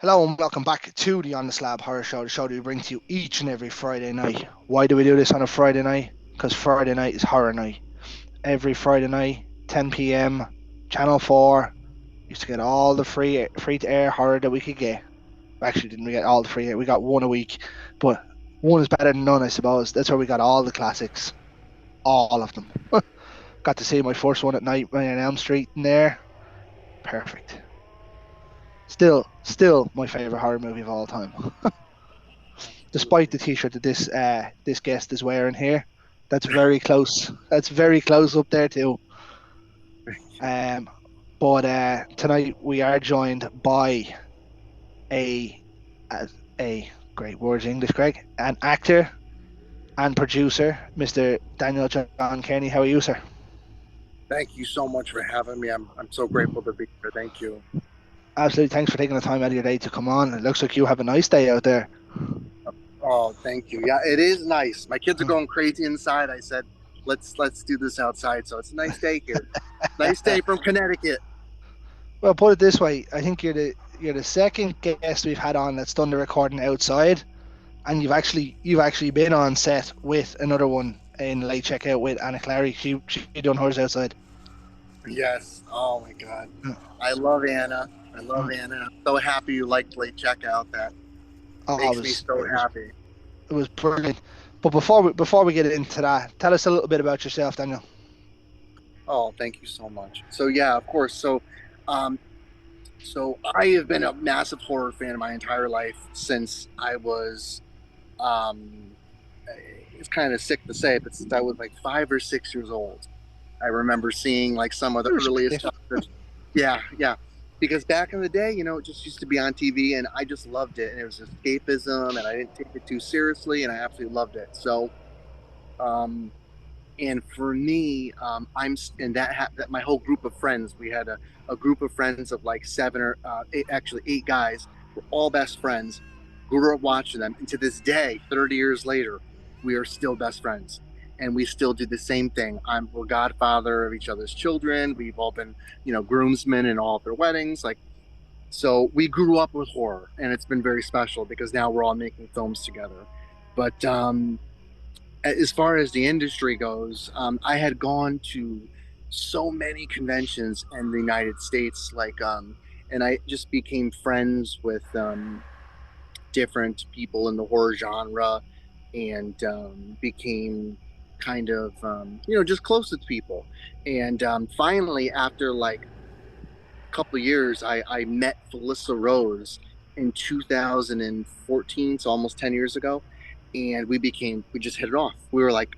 Hello and welcome back to the On the Slab Horror Show, the show that we bring to you each and every Friday night. Why do we do this on a Friday night? Because Friday night is horror night. Every Friday night, 10 p.m., Channel 4 used to get all the free to air horror that we could get. Actually, didn't we get all the free air? We got one a week, but one is better than none, I suppose. That's where we got all the classics, all of them. Got to see my first one at night, on Elm Street in there. Perfect. Still my favorite horror movie of all time. Despite the t-shirt that this guest is wearing here. That's very close. That's very close up there too. Um, but tonight we are joined by a a, a great words English, Greg, an actor and producer, Mr. Daniel John Kearney. How are you, sir? Thank you so much for having me. I'm so grateful to be here. Thank you. Absolutely. Thanks for taking the time out of your day to come on. It looks like you have a nice day out there. Oh, thank you. Yeah, it is nice. My kids are going crazy inside. I said, let's do this outside. So it's a nice day here. Nice day from Connecticut. Well, put it this way. I think you're the second guest we've had on that's done the recording outside, and you've actually been on set with another one in late checkout with Anna Clary. She done hers outside. Yes. Oh my God. Mm, I love Anna. I love mm. Anna. I'm so happy you liked Late Checkout. That Oh, makes me so happy. it was brilliant. But before we get into that, tell us a little bit about yourself, Daniel. Oh, thank you so much. So yeah, of course. Um, so I have been a massive horror fan my entire life since I was um, it's kind of sick to say, but since I was like 5 or 6 years old, I remember seeing like some of the earliest Irrespective. stuff. Yeah, yeah. Because back in the day, it just used to be on TV, and I just loved it, and it was escapism, and I didn't take it too seriously, and I absolutely loved it. So, um, and for me, I'm and that my whole group of friends, we had a group of friends of like seven or eight, actually eight guys. We're all best friends. Grew up watching them, and to this day, 30 years later, we are still best friends, and we still do the same thing. We're godfather of each other's children. We've all been, groomsmen in all of their weddings. Like, so we grew up with horror, and it's been very special because now we're all making films together. But as far as the industry goes, I had gone to so many conventions in the United States, and I just became friends with different people in the horror genre, and became kind of, just close to people. And finally, after like a couple of years, I met Felissa Rose in 2014, so almost 10 years ago, and we just hit it off. We were like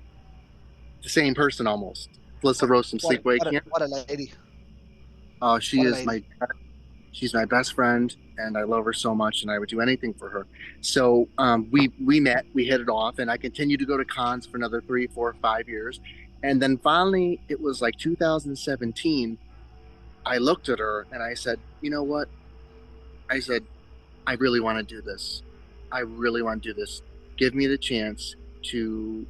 the same person almost. Felissa Rose from What Sleepaway what a, Camp. what a lady. She What a is lady. she's my best friend, and I love her so much, and I would do anything for her. So we met, we hit it off, and I continued to go to cons for another 3, 4, 5 years, and then finally it was like 2017. I looked at her and I said, you know what? I said, I really want to do this. I really want to do this. Give me the chance to,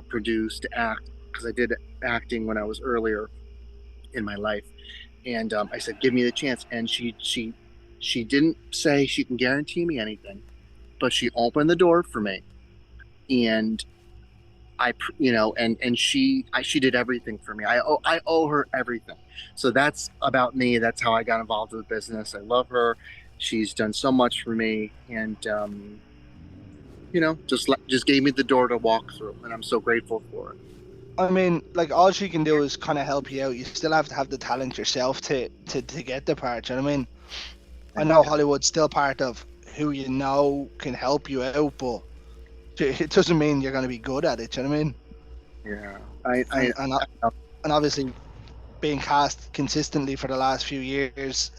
produce, to act, because I did acting when I was earlier in my life. And I said, give me the chance. And she didn't say she can guarantee me anything, but she opened the door for me. And she did everything for me. I owe her everything. So that's about me. That's how I got involved with business. I love her. She's done so much for me, and just gave me the door to walk through, and I'm so grateful for it. I mean, like all she can do is kind of help you out. You still have to have the talent yourself to get the part. You know what I mean? I Thank know you. Hollywood's still part of who you know can help you out, but it doesn't mean you're going to be good at it. You know what I mean? Yeah, And and and obviously being cast consistently for the last few years,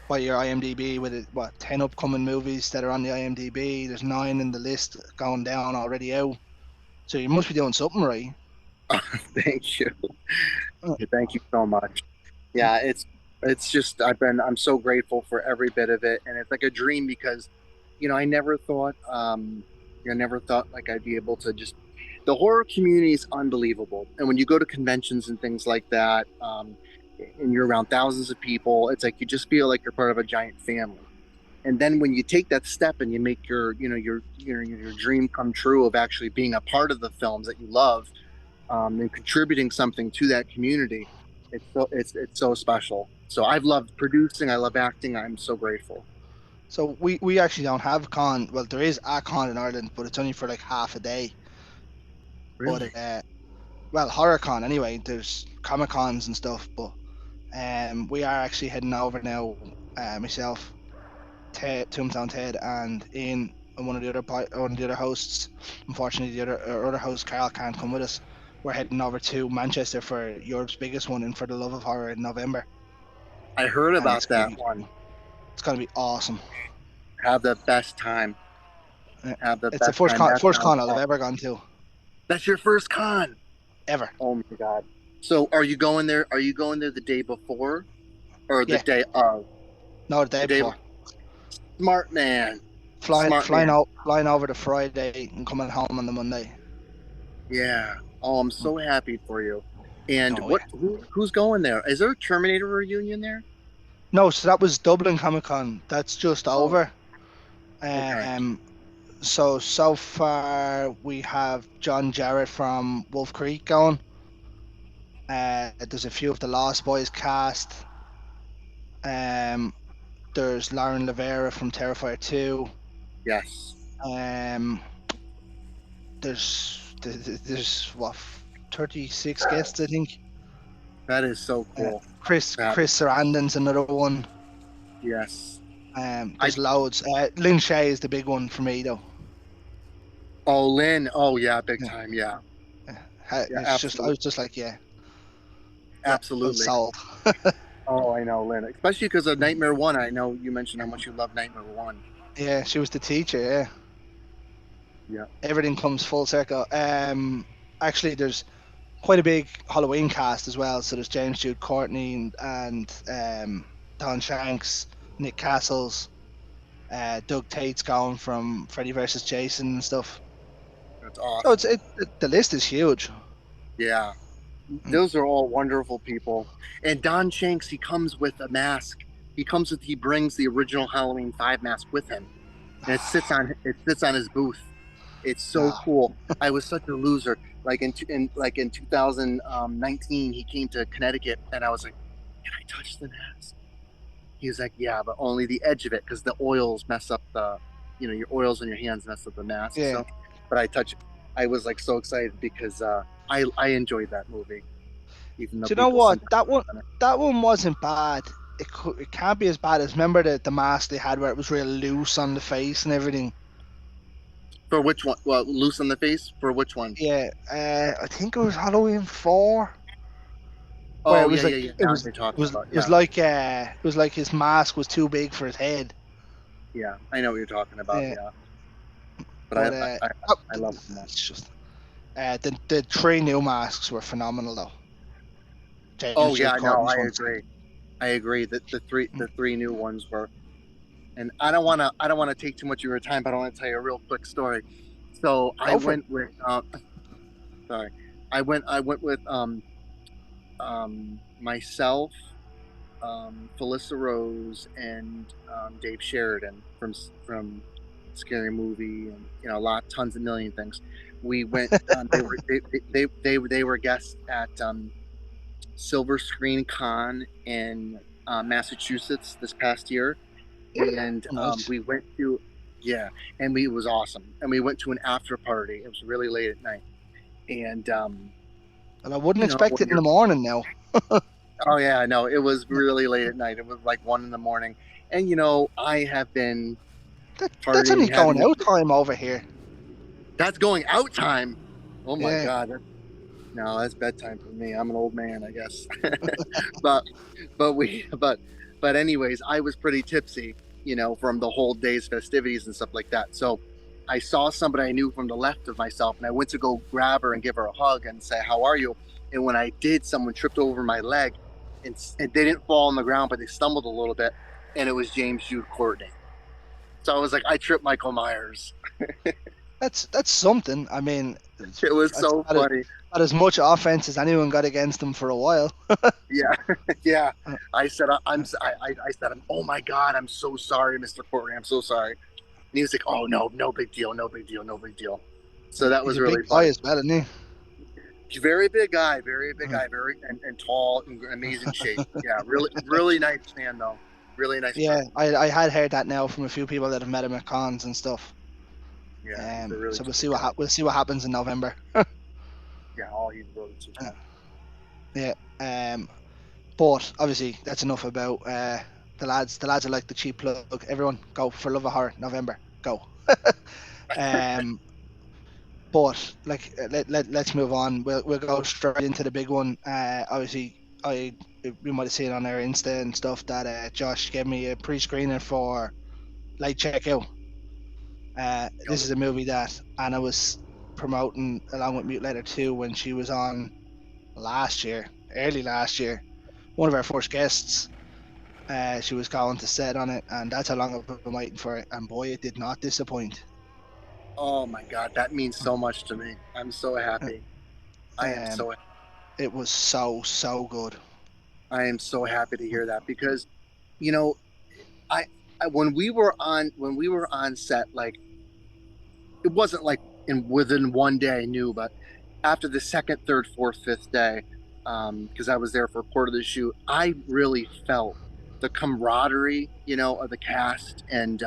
by your IMDb with it, what 10 upcoming movies that are on the IMDb. There's 9 in the list going down already out. So you must be doing something right. thank you. Uh, Thank you so much. Yeah, it's just I'm so grateful for every bit of it, and it's like a dream because, I never thought like I'd be able to just. The horror community is unbelievable, and when you go to conventions and things like that, and you're around thousands of people. It's like you just feel like you're part of a giant family. And then when you take that step and you make your dream come true of actually being a part of the films that you love, and contributing something to that community, it's so special. So I've loved producing. I love acting. I'm so grateful. So we actually don't have con. Well, there is a con in Ireland, but it's only for like half a day. But Really? well, horror con anyway. There's comic cons and stuff, but we are actually heading over now. Myself, Ted, Tombstone Ted, and Ian, and one of the other hosts. Unfortunately, the our other host Carl can't come with us. We're heading over to Manchester for Europe's biggest one, and for the love of horror in November, I heard and about that one. it's gonna be awesome. Have the best time. Yeah. Have the It's the best time. That first sounds con I'll have fun. ever gone to, That's your first con. ever. Oh my god. So are you going there? Are you going there the day before or the Yeah, day of? no, the day The day before. before. Smart man. Smart man. Flying over the Friday and coming home on the Monday. Yeah. Oh, I'm Mm. so happy for you. And Oh yeah. who's going there? Is there a Terminator reunion there? No, so that was Dublin Comic Con. That's just Oh, over. okay. Um, so far we have John Jarrett from Wolf Creek going. There's a few of the Lost Boys cast. Um, there's Lauren Lavera from Terrifier 2. Yes. Um, there's what 36 guests I think. That is so Uh, cool. That Chris Sarandon's another one. yes. I There's loads. Lynn Shay is the big one for me though. oh Lynn. Oh yeah, big Yeah, time. Yeah. Yeah, it's just I absolutely. was just like yeah, I was Absolutely. sold. Oh, I know, Lynn. Especially because of Nightmare One. I know you mentioned how much you love Nightmare One. Yeah, she was the teacher. Yeah, Yeah. everything comes full circle. Actually, there's quite a big Halloween cast as well. So there's James Jude Courtney and Don Shanks, Nick Castles, Doug Tate's gone from Freddy versus Jason and stuff. That's So awesome. the list is huge. Yeah. Mm. Those are all wonderful people. And Don Shanks, he comes with a mask. He brings the original Halloween 5 mask with him. And it sits on his booth. It's so Nah, cool. I was such a loser. In 2019, he came to Connecticut, and I was like, "Can I touch the mask?" He was like, "Yeah, but only the edge of it because the oils mess up your oils on your hands mess up the mask." yeah. So, but I was like so excited because I enjoyed that movie, even though Do you know people what? sometimes. That one wasn't bad. It can't be as bad as remember the mask they had where it was real loose on the face and everything. For which one? Well, loose on the face. For which one? Yeah, I think it was Halloween 4 where Oh yeah, yeah, yeah. Now you're it talking about, was yeah, like his mask was too big for his head. yeah. I know what you're talking about. Yeah, Yeah, but but oh, I love that. it's just the three new masks were phenomenal though. James Oh Jude yeah, no, Courtney's ones. I agree that Mm. the three new ones were. And I don't want to take too much of your time, but I want to tell you a real quick story. So I Go for it. went with sorry, I went with myself, Felissa Rose, and Dave Sheridan from Scary Movie, and a lot, tons of million things. We went. They were guests at Silver Screen Con in Massachusetts this past year, and Oh, nice. we went to yeah, and it was awesome. And we went to an after party. It was really late at night, and And I wouldn't expect when it in the you're morning now. oh yeah, no, it was really late at night. It was like 1 in the morning, and I have been That's only partying, going having out time over here. that's going out time. Oh my Yeah. god, no, that's bedtime for me. I'm an old man, I guess. but but we but anyways, I was pretty tipsy, from the whole day's festivities and stuff like that. So I saw somebody I knew from the left of myself, and I went to go grab her and give her a hug and say, "How are you?" And when I did, someone tripped over my leg, and they didn't fall on the ground, but they stumbled a little bit, and it was James Jude Courtney. So I was like, I tripped Michael Myers. That's something. I mean, It was that's so funny. about as much offense as anyone got against them for a while. Yeah, yeah. Uh, I said, I said, oh my God, I'm so sorry, Mr. Courtney. I'm so sorry. And he was like, oh no, no big deal, no big deal, no big deal. So that He's was a really big guy funny. as well, isn't He's a very big guy, very big he? guy, very and tall, and amazing shape. Yeah, really, really nice man though. Really nice Yeah, person. I had heard that now from a few people that have met him at cons and stuff. Yeah, he's a really So sweet guy. we'll see what happens in November. Yeah, oh, he's a really sweet Uh, guy. yeah. But obviously that's enough about the lads. The lads are like the cheap plug. Everyone go for Love of Horror November. Go. um, but like let's move on. We'll go straight into the big one. Obviously, I you might have seen on our Insta and stuff that Josh gave me a pre-screener for Late Checkout. This is a movie that Anna was promoting along with Mutilator 2 when she was on last year, early last year. One of our first guests. She was going to set on it, and that's how long I've been waiting for it. And boy, it did not disappoint. Oh my God, that means so much to me. I'm so happy. I am Um, so it was so good. I am so happy to hear that because, you know, I, when we were on set, like it wasn't like in within one day I knew, but after the second, third, fourth, fifth day, because I was there for part of the shoot, I really felt the camaraderie, of the cast and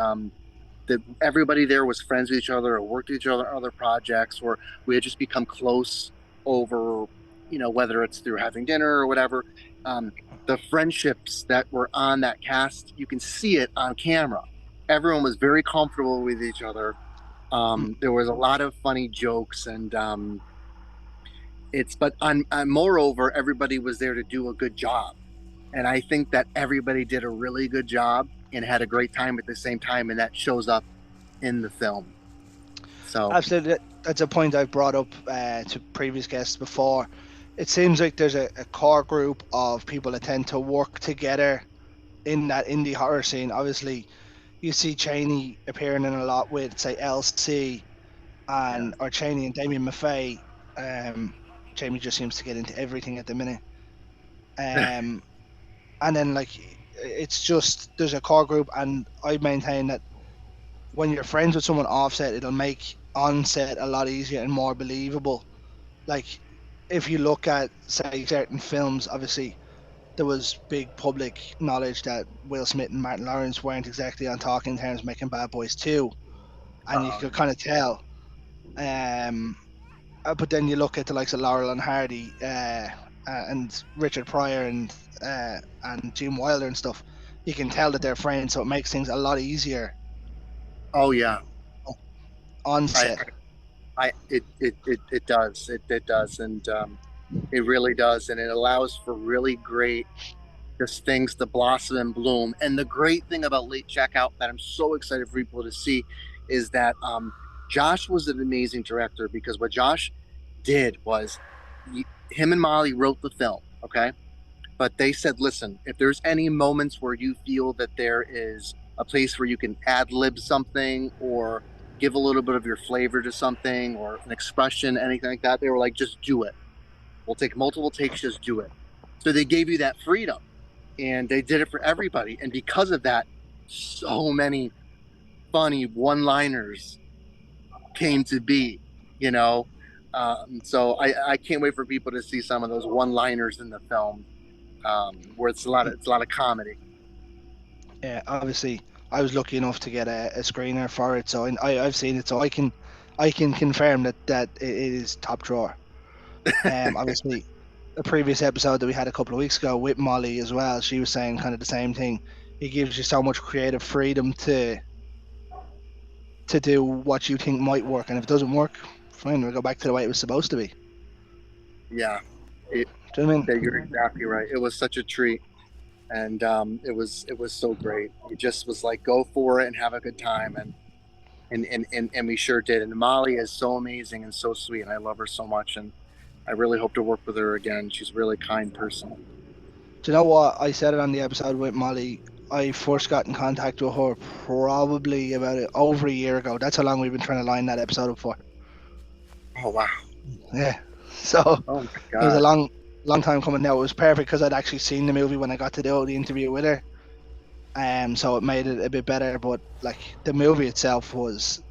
that everybody there was friends with each other or worked with each other on other projects, or we had just become close over, whether it's through having dinner or whatever. Um, the friendships that were on that cast, you can see it on camera. Everyone was very comfortable with each other. There was a lot of funny jokes, and but on moreover, everybody was there to do a good job. And I think that everybody did a really good job and had a great time at the same time, and that shows up in the film. So, Absolutely, that's a point I've brought up to previous guests before. It seems like there's a core group of people that tend to work together in that indie horror scene. Obviously, you see Cheney appearing in a lot with, say, LC yeah. and or Cheney and Damien Maffei. Um, Jamie just seems to get into everything at the minute. Um, and then like it's just there's a core group, and I maintain that when you're friends with someone offset, it'll make onset a lot easier and more believable. Like if you look at say certain films, obviously there was big public knowledge that Will Smith and Martin Lawrence weren't exactly on talking terms making Bad Boys 2, and you Uh-oh. could kind of tell. Um, but then you look at the likes of Laurel and Hardy and Richard Pryor and Gene Wilder and stuff. You can tell that they're friends, so it makes things a lot easier Oh yeah. on I, set. it does. It does. And it really does. And it allows for really great just things to blossom and bloom. And the great thing about Late Checkout that I'm so excited for people to see is that Josh was an amazing director because what Josh did was him and Molly wrote the film, okay? But they said, listen, if there's any moments where you feel that there is a place where you can ad lib something or give a little bit of your flavor to something or an expression, anything like that, they were like, just do it. We'll take multiple takes, just do it. So they gave you that freedom and they did it for everybody. And because of that, so many funny one liners came to be, you know. So I can't wait for people to see some of those one liners in the film where it's a lot of comedy. Yeah, obviously, I was lucky enough to get a screener for it, so I've seen it, so I can confirm that it is top drawer. Obviously, a previous episode that we had a couple of weeks ago with Molly as well, she was saying kind of the same thing. It gives you so much creative freedom to do what you think might work, and if it doesn't work, fine, we'll go back to the way it was supposed to be. Yeah, it, Do you know what I mean? you're exactly right. It was such a treat, and it was so great. It just was like go for it and have a good time, and we sure did. And Molly is so amazing and so sweet, and I love her so much, and I really hope to work with her again. She's a really kind person. Do you know what? I said it on the episode with Molly. I first got in contact with her probably about over a year ago. That's how long we've been trying to line that episode up for. Oh wow. Yeah. So Oh my it was a god. long time coming now. It was perfect because I'd actually seen the movie when I got to do the interview with her. So it made it a bit better. But like the movie itself was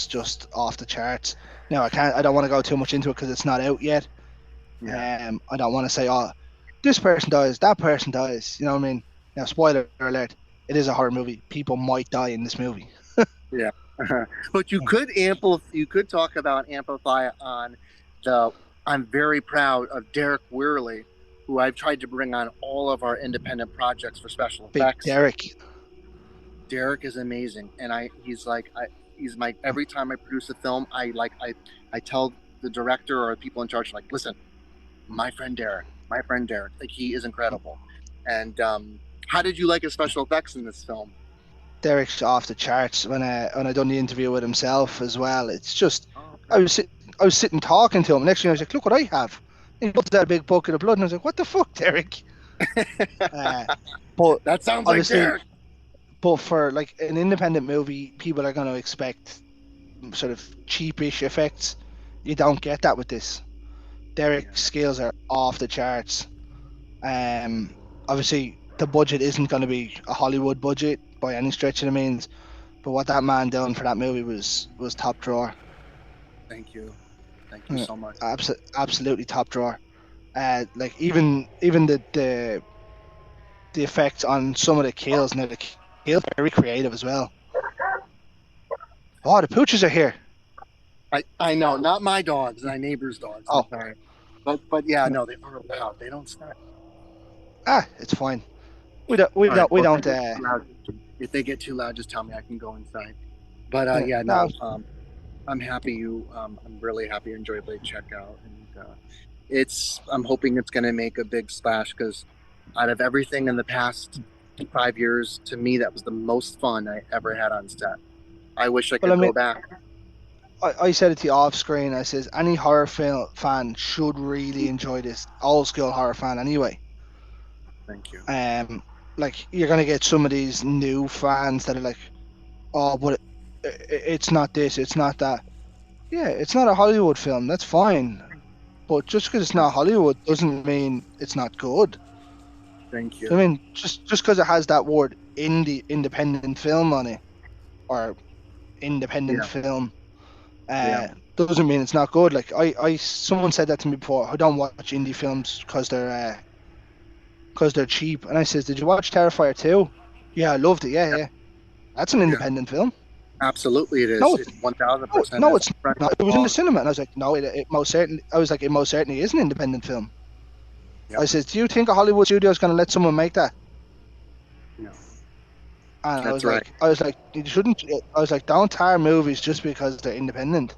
just off the charts. Now I don't want to go too much into it because it's not out yet. Yeah. I don't want to say, oh, this person dies, that person dies. You know what I mean? Now, spoiler alert, it is a horror movie. People might die in this movie. Yeah. But you could talk about amplify on the I'm very proud of Derek Weirley, who I've tried to bring on all of our independent projects for special Big effects. Derek. Derek is amazing, and he's my every time I produce a film, I tell the director or people in charge, like, listen, my friend Derek, like, he is incredible. And how did you like his special effects in this film? Derek's off the charts when I done the interview with himself as well. It's just Oh, I okay. was sit, I was sitting talking to him. Next thing I was like, look what I have. And he looked at that big bucket of blood, and I was like, what the fuck, Derek? Uh, but That sounds like obviously, Derek. but for like an independent movie, people are going to expect sort of cheapish effects. You don't get that with this. Yeah, Derek's skills are off the charts. Um, Obviously the budget isn't going to be a Hollywood budget by any stretch of the means, but what that man done for that movie was top drawer. thank you, thank you so much. Absolutely top drawer. Like even the effects on some of the kills, now the kills are very creative as well. Oh, the pooches are here. I know, not my dogs, my neighbor's dogs. I'm Oh, sorry, but yeah, no, they are loud. They don't stop. it's fine. All right, We well, don't. if they get too loud, just tell me. I can go inside. But yeah, No. no, I'm happy you. I'm really happy you enjoyed Late Checkout, and I'm hoping it's going to make a big splash because out of everything in the past 5 years, to me, that was the most fun I ever had on set. I wish I Well, I could mean, go back. I said it to you off screen. I says any horror film fan should really enjoy this. Old school horror fan, anyway. Thank you. Um, like you're gonna get some of these new fans that are like, oh, but it's not this, it's not that. Yeah, it's not a Hollywood film. That's fine. But just because it's not Hollywood doesn't mean it's not good. Thank you. I mean, just because it has that word independent film on it, or independent Yeah. film, Yeah. doesn't mean it's not good. Like someone said that to me before. I don't watch indie films because they're cheap. And I says, did you watch Terrifier 2? Yeah, I loved it. Yeah, yeah. That's an Yeah. independent film. Absolutely, it No, is. It's 1000%. no, As it's a friend not. of It was in the ours. cinema, and I was like, no, it most certainly. I was like, it most certainly is an independent film. Yep. I says, do you think a Hollywood studio is going to let someone make that? No. And That's right. I was like, you shouldn't. I was like, don't tar movies just because they're independent.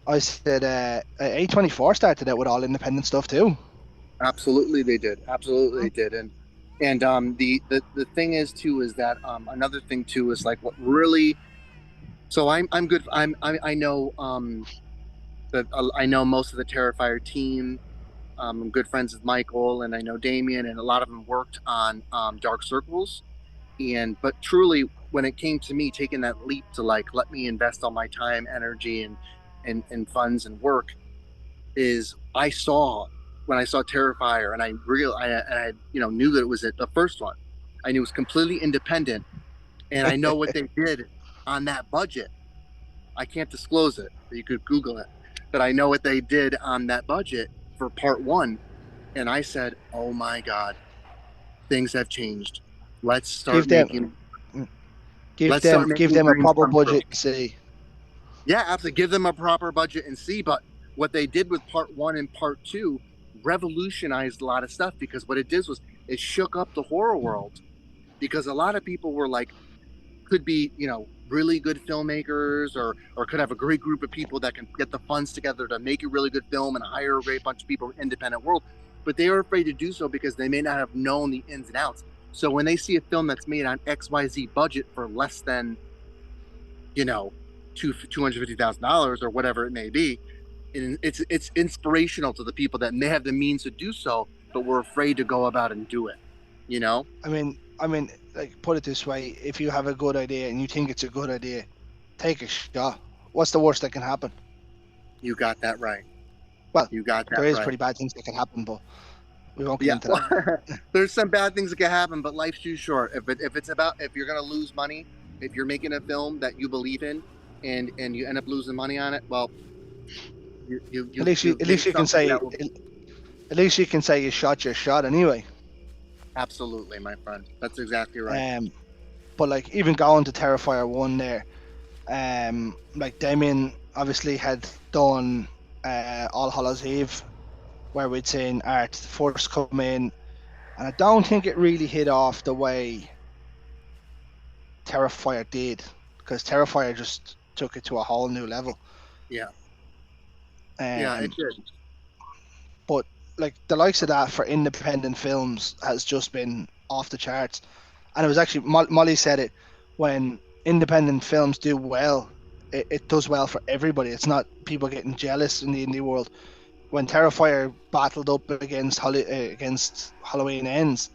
I said, A24 started out with all independent stuff too. Absolutely, they did. Absolutely, they did. And the thing is too is that another thing too is like what really. So I'm good. I know that I know most of the Terrifier team. I'm good friends with Michael, and I know Damien, and a lot of them worked on Dark Circles. But truly, when it came to me taking that leap to like let me invest all my time, energy, and funds and work, is I saw when I saw Terrifier, and I knew that it was the first one. I knew it was completely independent, and I know what they did on that budget. I can't disclose it, but you could Google it. But I know what they did on that budget for part one, and I said, "Oh my God, things have changed. Let's Give start them, making. give Let's start them, give making them a dreams proper come true." budget. And see, Yeah, absolutely. Give them a proper budget and see. But what they did with part one and part two revolutionized a lot of stuff because what it did was it shook up the horror world because a lot of people were like, could be, really good filmmakers or could have a great group of people that can get the funds together to make a really good film and hire a great bunch of people in independent world. But they were afraid to do so because they may not have known the ins and outs. So when they see a film that's made on XYZ budget for less than, $250,000 or whatever it may be, and it's inspirational to the people that may have the means to do so, but were afraid to go about and do it. I mean, like put it this way: if you have a good idea and you think it's a good idea, take a shot. What's the worst that can happen? You got that right. Well, You got there that is right. pretty bad things that can happen, but we won't get Yeah, into well, that. there's some bad things that can happen, but life's too short. If it's about, if you're gonna lose money, if you're making a film that you believe in, and you end up losing money on it, well, At you've least made you can something say that will at least you can say you shot your shot anyway. absolutely, my friend. That's exactly right. Um, but like even going to Terrifier 1 there, like Damien obviously had done All Hallows Eve, where we'd seen Art first come in, and I don't think it really hit off the way Terrifier did, because Terrifier just took it to a whole new level. Yeah, yeah, it Um, did. but like the likes of that for independent films has just been off the charts. And it was actually Molly said it, when independent films do well, it does well for everybody. It's not people getting jealous in the indie world. When Terrifier battled up against Halloween Ends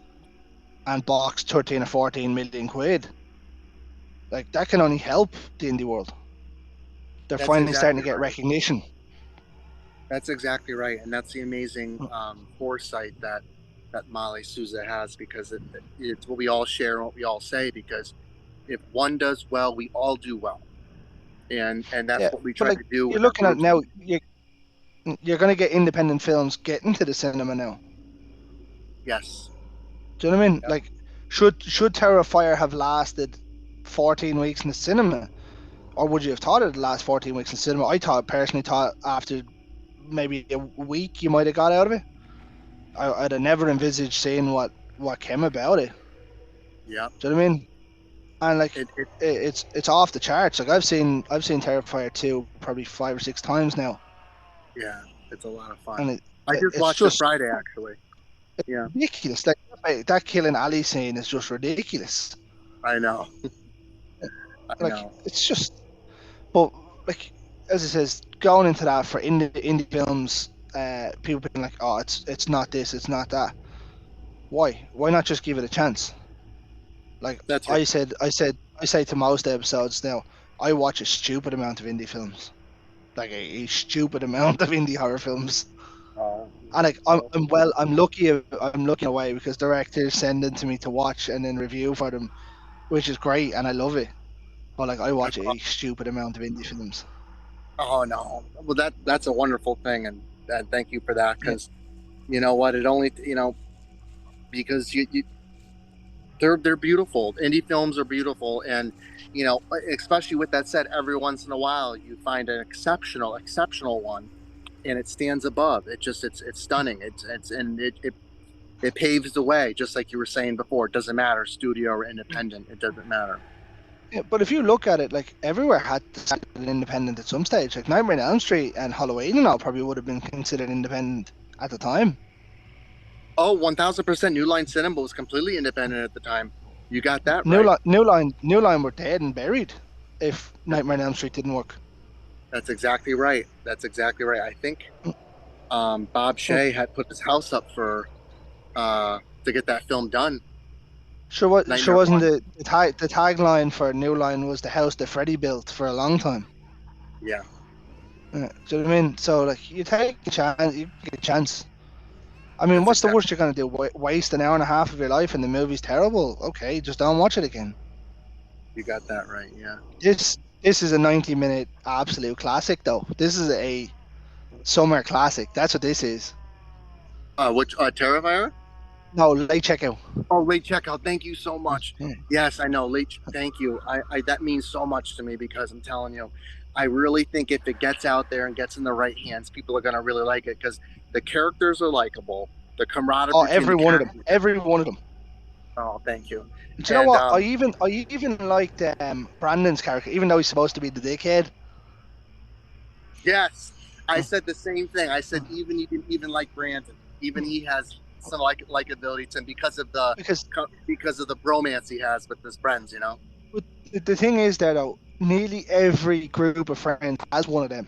and boxed 13 or 14 million quid, like that can only help the indie world. They're That's finally starting exactly to get right. recognition. That's exactly right, and that's the amazing foresight that Molly Souza has, because it's what we all share and what we all say. Because if one does well, we all do well, and that's Yeah, what we but try like to do you're with our looking at groups. now, you're going to get independent films getting to the cinema now. Yes. Do you know what I mean? Yep. Like, should Terrifier have lasted 14 weeks in the cinema, or would you have thought it'd last 14 weeks in the cinema? Personally thought after maybe a week you might have got out of it. I'd have never envisaged seeing what came about it. Yep. Do you know what I mean? And like, It it's off the charts. Like I've seen Terrifier 2 probably 5 or 6 times now, yeah. It's a lot of fun. and I just it's watched it just Friday, actually. Yeah. ridiculous. Like that killing Ali scene is just ridiculous. I know. I Like know. it's just, but like as it says, going into that for indie films, people being like, oh, it's not this, it's not that. Why not just give it a chance? Like That's right. I say to most episodes now, I watch a stupid amount of indie films, like a stupid amount of indie horror films. Oh, And like well, I'm lucky in a way, because directors send them to me to watch and then review for them, which is great and I love it. But like I watch a stupid amount of indie films. oh no. Well, that's a wonderful thing, and thank you for that, Yeah, because you know what? It only because you they're beautiful. Indie films are beautiful, and especially with that said, every once in a while you find an exceptional one, and it stands above. It's stunning. It's and it paves the way, just like you were saying before. It doesn't matter, studio or independent. It doesn't matter. yeah, but if you look at it, like everywhere had to start an independent at some stage. Like Nightmare on Elm Street and Halloween and all probably would have been considered independent at the time. Oh, 1000%. New Line Cinema was completely independent at the time. You got that right. New Line were dead and buried if Nightmare on Elm Street didn't work. That's exactly right. That's exactly right. I think Bob Mm. Shea had put his house up for to get that film done. Sure Nightmare wasn't One. the tagline for New Line was the house that Freddy built for a long time. Yeah, Do you know what I mean? So like you take a chance, you get a chance. I mean, that's what's the exactly. worst you're gonna do? Waste an hour and a half of your life and the movie's terrible? Okay, just don't watch it again. You got that right. Yeah. This is a 90-minute absolute classic though. This is a summer classic. That's what this is. Which Terrifier? No, late checkout. Oh, late checkout. Thank you so much. Yeah. Yes, I know. Thank you. I that means so much to me, because I'm telling you, I really think if it gets out there and gets in the right hands, people are gonna really like it, because the characters are likable. The camaraderie Oh, between the every one of them. characters. Every one of them. Oh, thank you. Do you know And what? I even liked Brandon's character, even though he's supposed to be the dickhead. yes, I said the same thing. I said even like Brandon, even he has some likability to him, Because because of the bromance he has with his friends. You know. the thing is that though, nearly every group of friends has one of them.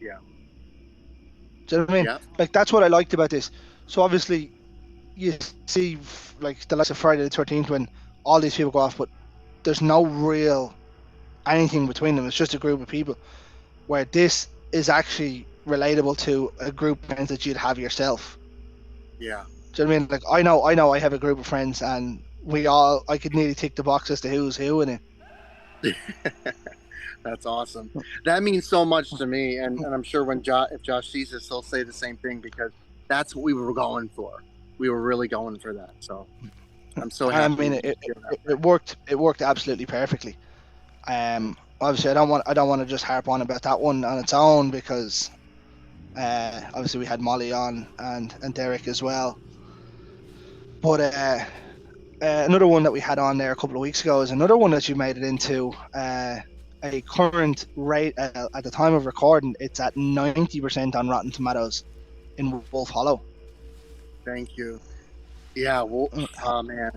Yeah. Do you know what I mean? Yeah. Like that's what I liked about this. So obviously you see like the likes of Friday the 13th when all these people go off, but there's no real anything between them. It's just a group of people. Where this is actually relatable to a group of friends that you'd have yourself. Yeah. Do you know what I mean? Like I know I have a group of friends, and I could nearly tick the box as to who's who in it. That's awesome. That means so much to me, and I'm sure when if Josh sees this, he'll say the same thing because that's what we were going for. We were really going for that. So I'm so I happy mean, we feel that way. it worked. It worked absolutely perfectly. Obviously, I don't want to just harp on about that one on its own because obviously we had Molly on and Derek as well. But another one that we had on there a couple of weeks ago is another one that you made it into a current rate at the time of recording. It's at 90% on Rotten Tomatoes in Wolf Hollow. Thank you. Yeah. Wolf. Mm. Oh man,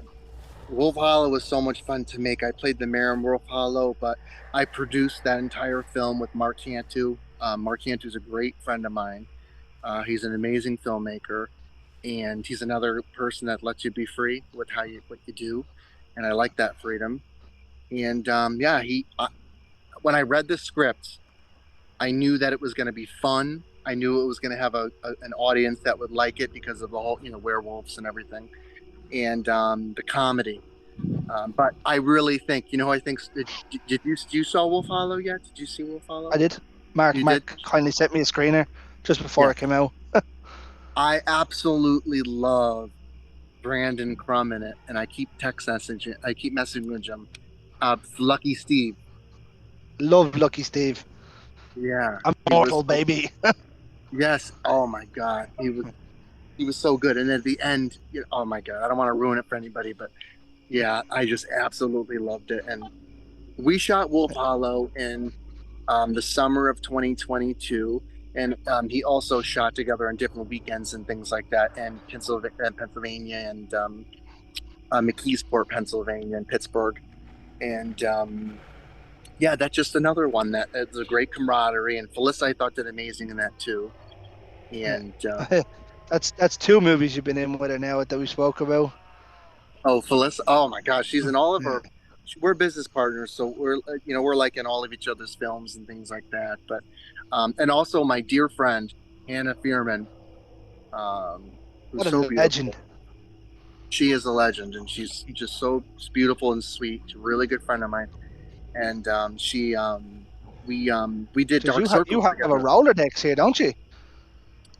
Wolf Hollow was so much fun to make. I played the mayor in Wolf Hollow, but I produced that entire film with Mark Cantu. Mark Cantu is a great friend of mine. He's an amazing filmmaker, and he's another person that lets you be free with what you do, and I like that freedom. And yeah, when I read the script, I knew that it was going to be fun. I knew it was going to have an audience that would like it because of the whole werewolves and everything, and the comedy. But I really think I think did you saw Wolf Hollow yet? Did you see Wolf I Hollow? did. You did? Mark kindly sent me a screener just before Yeah. it came out. I absolutely love Brandon Crumb in it, and I keep messaging him. Lucky Steve. Love Lucky Steve. Yeah, I'm he was. mortal, baby. Yes. Oh my God, he was so good. And at the end, oh my God, I don't want to ruin it for anybody, but yeah, I just absolutely loved it. And we shot Wolf Hollow in the summer of 2022, and he also shot together on different weekends and things like that, and Pennsylvania, and McKeesport, Pennsylvania, and Pittsburgh, and yeah, that's just another one that is a great camaraderie. And Felissa, I thought, did amazing in that too. And That's two movies you've been in with her now that we spoke about. oh, Felissa, oh my gosh, she's in all of Yeah. her. We're business partners, so we're like in all of each other's films and things like that. But and also my dear friend Hannah Fearman, who's What so a beautiful. legend. She is a legend, and she's just so beautiful and sweet. She's a really good friend of mine, and we did Because Dark you Circles have a together. Rolodex here, don't you?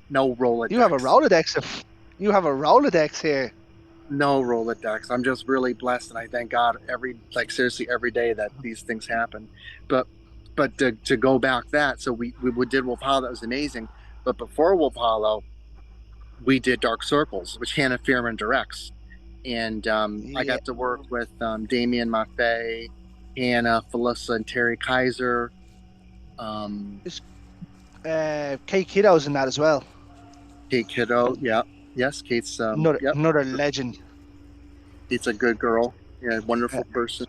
No You have a Rolodex. Rolodex of you have a Rolodex here. No Rolodex. I'm just really blessed, and I thank God seriously every day that these things happen. But to go back that, so we did Wolf Hollow. That was amazing. But before Wolf Hollow, we did Dark Circles, which Hannah Fearman directs, and I Yeah. got to work with Damien Maffei, Hannah, Felissa, and Terry Kaiser. Um, It's, Kate Kiddo's in that as well. Kate Kiddo, yeah, yes, Kate's yep, Another legend. Kate's a good girl, yeah, Uh, wonderful person,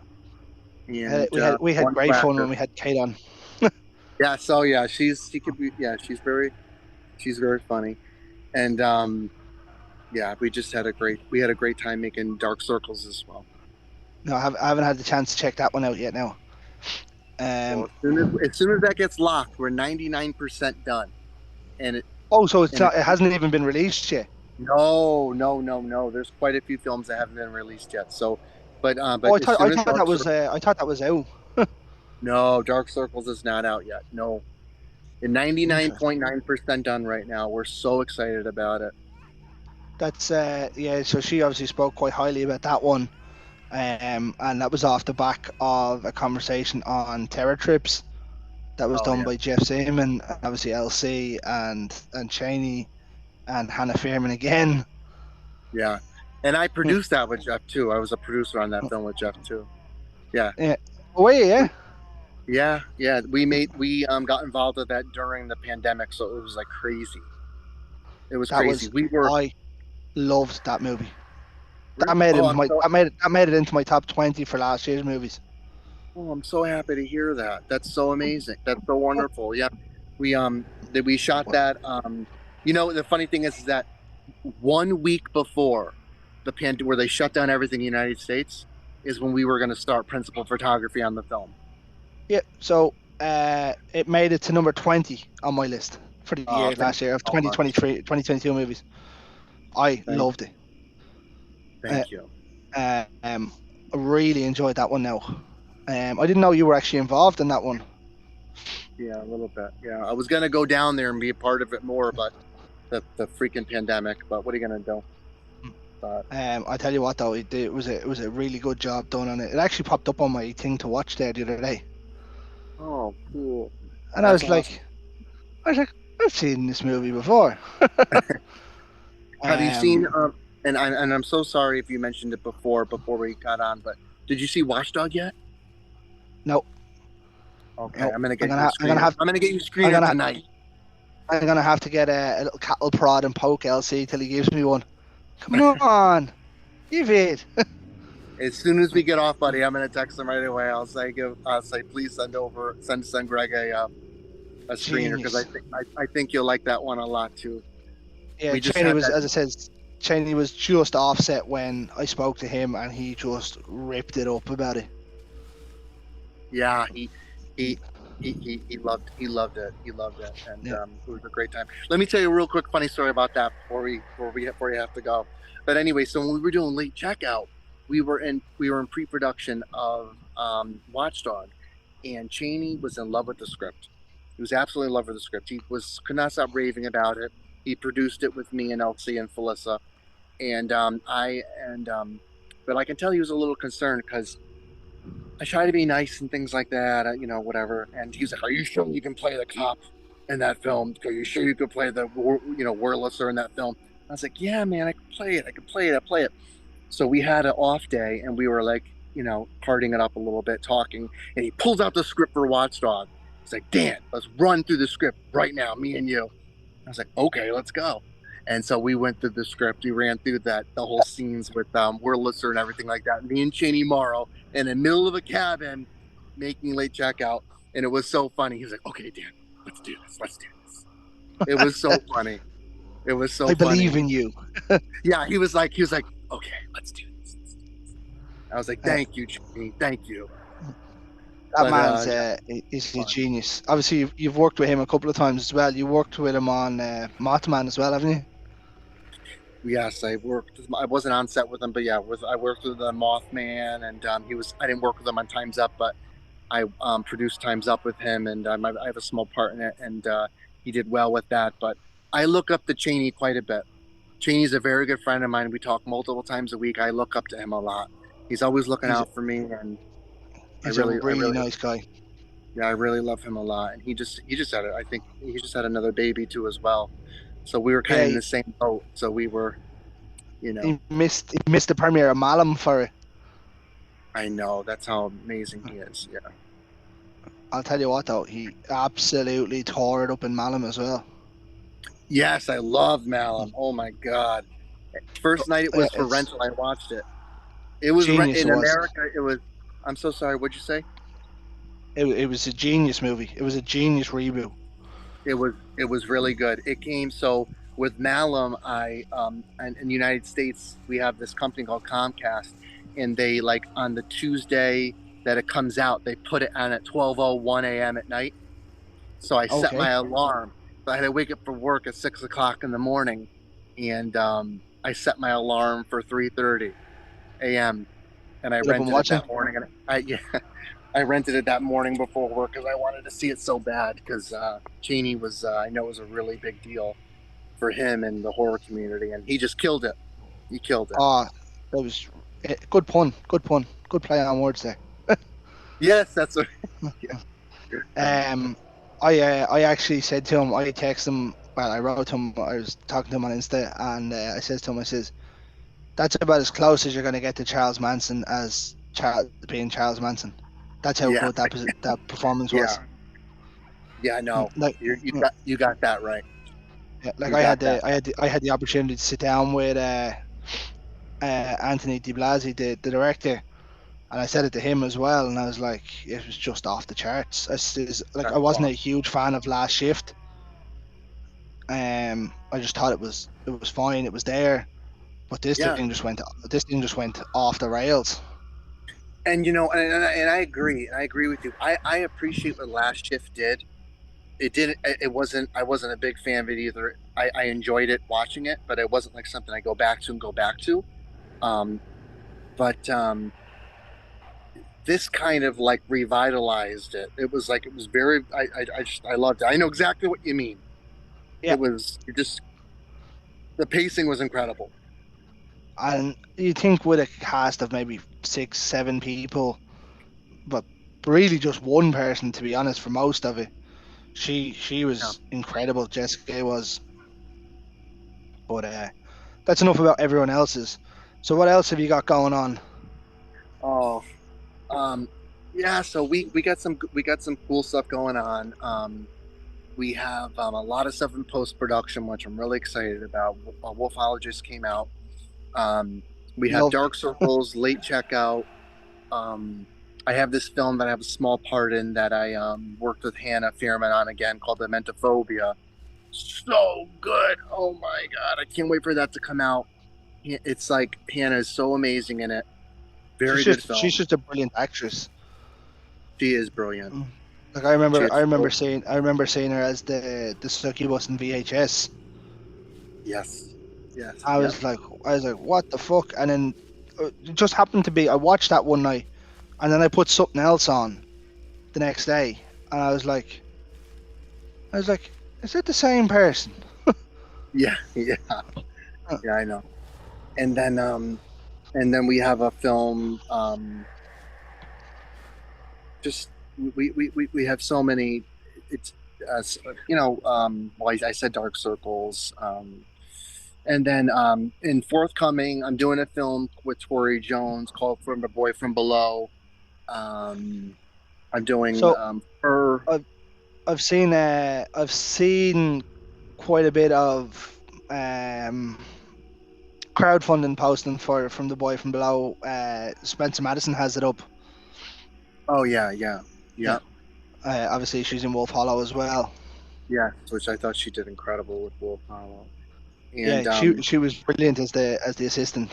and we had wonderful great fun when actor. we had Kate on. Yeah, so yeah, she could be, yeah, she's very funny, and yeah, we had a great time making Dark Circles as well. No, I haven't had the chance to check that one out yet. Now, Well, um, as soon as that gets locked, we're 99% done, and it oh, so it's and it, not. It hasn't even been released yet. no, no, no, no. There's quite a few films that haven't been released yet. So, Oh, but as soon as I thought that was out. No, Dark Circles is not out yet. No, and Interesting. 99.9% done right now. We're so excited about it. That's yeah. So she obviously spoke quite highly about that one. And that was off the back of a conversation on Terror Trips that was Oh done yeah, by Jeff Seaman, obviously LC and Cheney and Hannah Fearman again. yeah. And I Yeah, produced that with Jeff too. I was a producer on that film with Jeff too. Yeah, yeah. Oh yeah, yeah, yeah. We got involved with that during the pandemic, so it was like crazy. It was that crazy. was We were I loved that movie. really. Oh, That made it into my top 20 for last year's movies. I'm so happy to hear that. That's so amazing. That's so wonderful. Yeah, we shot that. The funny thing is that 1 week before where they shut down everything in the United States, is when we were going to start principal photography on the film. Yeah, so it made it to number 20 on my list for the year Thank last you year of so much. 2023, 2022 movies. I Thank, loved it. Uh, thank you. I really enjoyed that one now. I didn't know you were actually involved in that one. Yeah, a little bit. Yeah, I was going to go down there and be a part of it more, but the freaking pandemic. But what are you going to do? But I tell you what though, it was a really good job done on it. It actually popped up on my thing to watch there the other day, oh, cool. and That's awesome. I was like, I've seen this movie before. Have you seen? um, And I'm so sorry if you mentioned it before we got on, but did you see Watchdog yet? no, Okay, no, I'm gonna I'm get gonna you a I'm gonna screener. have I'm gonna get you a I'm screener gonna tonight. I'm gonna have to get a little cattle prod and poke LC till he gives me one. Come on, give it. As soon as we get off, buddy, I'm gonna text him right away. I'll say, please send Greg a screener because Genius. I think you'll like that one a lot too. Yeah, We just Cheney had was, that. as I said, Cheney was just offset when I spoke to him, and he just ripped it up about it. Yeah, he he loved it. He loved it, and Yeah, it was a great time. Let me tell you a real quick funny story about that before you have to go. But anyway, so when we were doing late checkout, we were in pre-production of Watchdog, and Cheney was in love with the script. He was absolutely in love with the script. He could not stop raving about it. He produced it with me and Elsie and Felissa, and but I can tell he was a little concerned because I try to be nice and things like that, whatever. And he was like, "Are you sure you can play the cop in that film? Are you sure you could play the Wurlitzer in that film?" I was like, "Yeah, man, I can play it. I can play it. I play it." So we had an off day, and we were like, partying it up a little bit, talking. And he pulls out the script for Watchdog. He's like, "Dan, let's run through the script right now, me and you." I was like, "Okay, let's go." And so we went through the script. We ran through the whole scenes with Wurlitzer and everything like that. Me and Cheney Morrow in the middle of a cabin making late checkout. And it was so funny. He was like, "Okay, Dan, let's do this. Let's do this." It was so funny. It was so I funny. believe in you. Yeah, he was like, "Okay, let's do this." I was like, Uh, "Thank you, Cheney. Thank you." that But man's yeah, is a fun. genius. Obviously, you've worked with him a couple of times as well. You worked with him on Mothman as well, haven't you? Yes, I worked. I wasn't on set with him, but yeah, I worked with the Mothman, and he was. I didn't work with him on Times Up, but I produced Times Up with him, and I have a small part in it, and he did well with that. But I look up to Cheney quite a bit. Cheney's a very good friend of mine. We talk multiple times a week. I look up to him a lot. He's always looking He's out for me, and he's a I really really, nice guy. yeah, I really love him a lot. And he just had it. I think he just had another baby too as well. So we were kind Yeah, of in the same boat. So we were, you know, he missed the premiere of Malum for it. I know that's how amazing he is. Yeah. I'll tell you what though, he absolutely tore it up in Malum as well. Yes, I love Malum. Oh my God. First night it was for It's rental. I watched it. It was genius. It in was. America. It was. I'm so sorry. What'd you say? It was a genius movie. It was a genius reboot. It was really good. It came so with Malum. I in the United States we have this company called Comcast, and they like on the Tuesday that it comes out, they put it on at 12:01 a.m. at night. So I set my Okay. alarm. So I had to wake up for work at 6 o'clock in the morning, and I set my alarm for 3:30 a.m. and I Get up and rented it watch it. that morning. And I rented it that morning before work because I wanted to see it so bad. Because Cheney was, I know, it was a really big deal for him and the horror community, and he just killed it. He killed it. Ah, that was good pun. Good pun. Good play on words there. Yes, that's what. Yeah. Um, I actually said to him, I texted him. Well, I wrote to him. I was talking to him on Insta, and I says to him, I says, "That's about as close as you're going to get to Charles Manson as being Charles Manson. That's how Yeah, good that performance yeah, was. yeah. No, Like, you got that right. yeah, like You got that. I had the opportunity to sit down with Anthony Di Blasi, the director, and I said it to him as well, and I was like, it was just off the charts. I says, like, I That's wasn't a awesome. huge fan of Last Shift. I just thought it was fine, it was there, but Yeah, this thing just went off the rails. And and I agree. I agree with you. I appreciate what Last Shift did. It didn't. It wasn't. I wasn't a big fan of it either. I enjoyed it watching it, but it wasn't like something I go back to and go back to. Um, but this kind of like revitalized it. It was like it was very. I loved it. I know exactly what you mean. Yeah, It was just the pacing was incredible. and you think with a cast of maybe 6, 7 people, but really just one person, to be honest, for most of it. She Yeah. was incredible. Jessica was, but that's enough about everyone else's. So what else have you got going on? Oh, um, yeah. So we got some cool stuff going on. We have a lot of stuff in post production, which I'm really excited about. Wolfologist came out. Um, we have Love. Dark Circles, Late Checkout. Um, I have this film that I have a small part in that I worked with Hannah Fearman on again called Dementophobia. So good. Oh my God. I can't wait for that to come out. It's like Hannah is so amazing in it. Very good She's film. just a brilliant actress. She is brilliant. Mm. Like She is so, I remember seeing her as the succubus in VHS. yes. Yes. I Yep. was like, what the fuck? And then it just happened to be I watched that one night, and then I put something else on the next day, and I was like, is it the same person? Yeah. Yeah. Uh, Yeah, I know. And then we have a film, just we have so many. It's well, I said Dark Circles. And then in forthcoming, I'm doing a film with Tori Jones called From the Boy from Below. Um, I'm doing So her. I've I've seen quite a bit of um crowdfunding posting for From the Boy from Below. Spencer Madison has it up. Oh yeah, yeah, Yeah. yeah, Obviously she's in Wolf Hollow as well. yeah. Which I thought she did incredible with Wolf Hollow. And Yeah, she was brilliant as the assistant.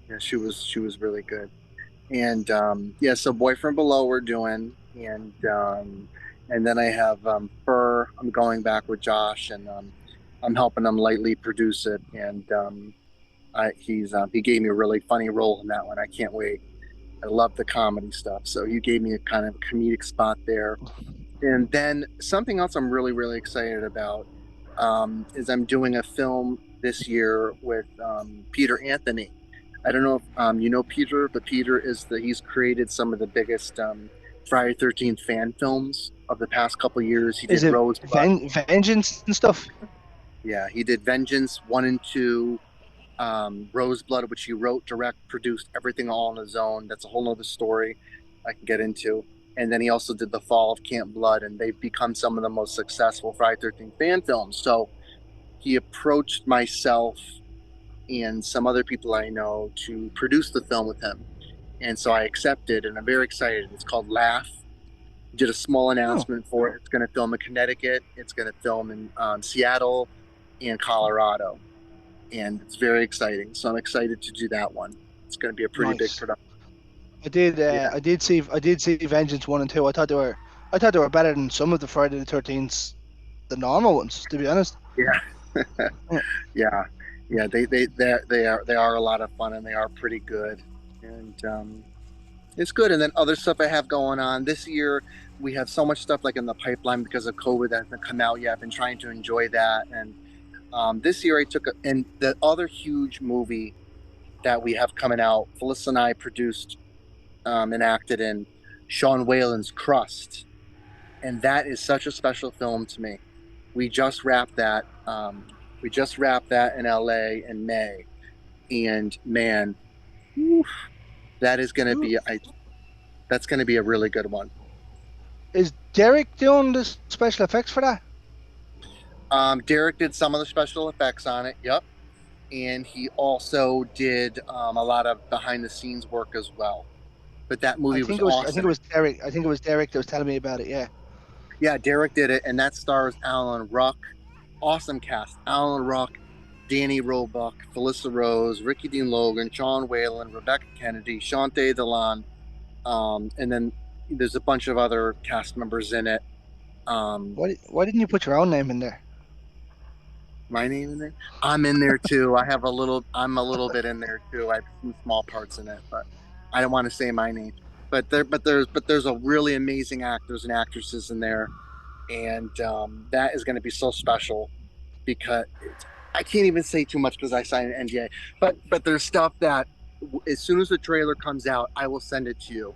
yeah, she was really good. And yeah, so Boy from Below we're doing, and then I have Fur. I'm going back with Josh, and I'm helping him lightly produce it. And he gave me a really funny role in that one. I can't wait. I love the comedy stuff, so he gave me a kind of comedic spot there. And then something else I'm really really excited about is I'm doing a film this year with Peter Anthony. I don't know if you know Peter, but Peter he's created some of the biggest Friday 13th fan films of the past couple years. He Is did it Rosebud. Vengeance and stuff? Yeah, he did Vengeance 1 and 2, Rosebud, which he wrote, direct, produced, everything all on his own. That's a whole nother story I can get into. And then he also did The Fall of Camp Blood, and they've become some of the most successful Friday 13th fan films. So he approached myself and some other people I know to produce the film with him. And so I accepted, and I'm very excited. It's called Laugh. Did a small Oh, announcement for it. It's going to film in Connecticut. It's going to film in Seattle and Colorado, and it's very exciting. So I'm excited to do that one. It's going to be a pretty big nice. production. Yeah, I did see Vengeance 1 and 2. I thought they were better than some of the Friday the 13th, the normal ones, to be honest. yeah, Yeah. yeah, yeah. They are a lot of fun, and they are pretty good. And it's good. And then other stuff I have going on this year. We have so much stuff like in the pipeline because of COVID that hasn't come out yet. I've been trying to enjoy that. And this year I and the other huge movie that we have coming out, Phyllis and I produced and acted in Sean Whalen's Crust. And that is such a special film to me. We just wrapped that. We just wrapped that in LA in May. And man, whew, that is going to be, that's going to be a really good one. Is Derek doing the special effects for that? Derek did some of the special effects on it. Yep. And he also did a lot of behind the scenes work as well. But that movie was I think it awesome. was Derek. I think it was Derek that was telling me about it. Yeah. Yeah, Derek did it, and that stars Alan Ruck. Awesome cast. Alan Ruck, Danny Roebuck, Felissa Rose, Ricky Dean Logan, Sean Whalen, Rebecca Kennedy, Shante Delon. And then there's a bunch of other cast members in it. Why didn't you put your own name in there? My name in there? I'm in there too. I'm a little bit in there too. I have some small parts in it, but I don't want to say my name. But there's a really amazing actors and actresses in there, and that is going to be so special because I can't even say too much because I signed an NDA. But there's stuff that as soon as the trailer comes out, I will send it to you,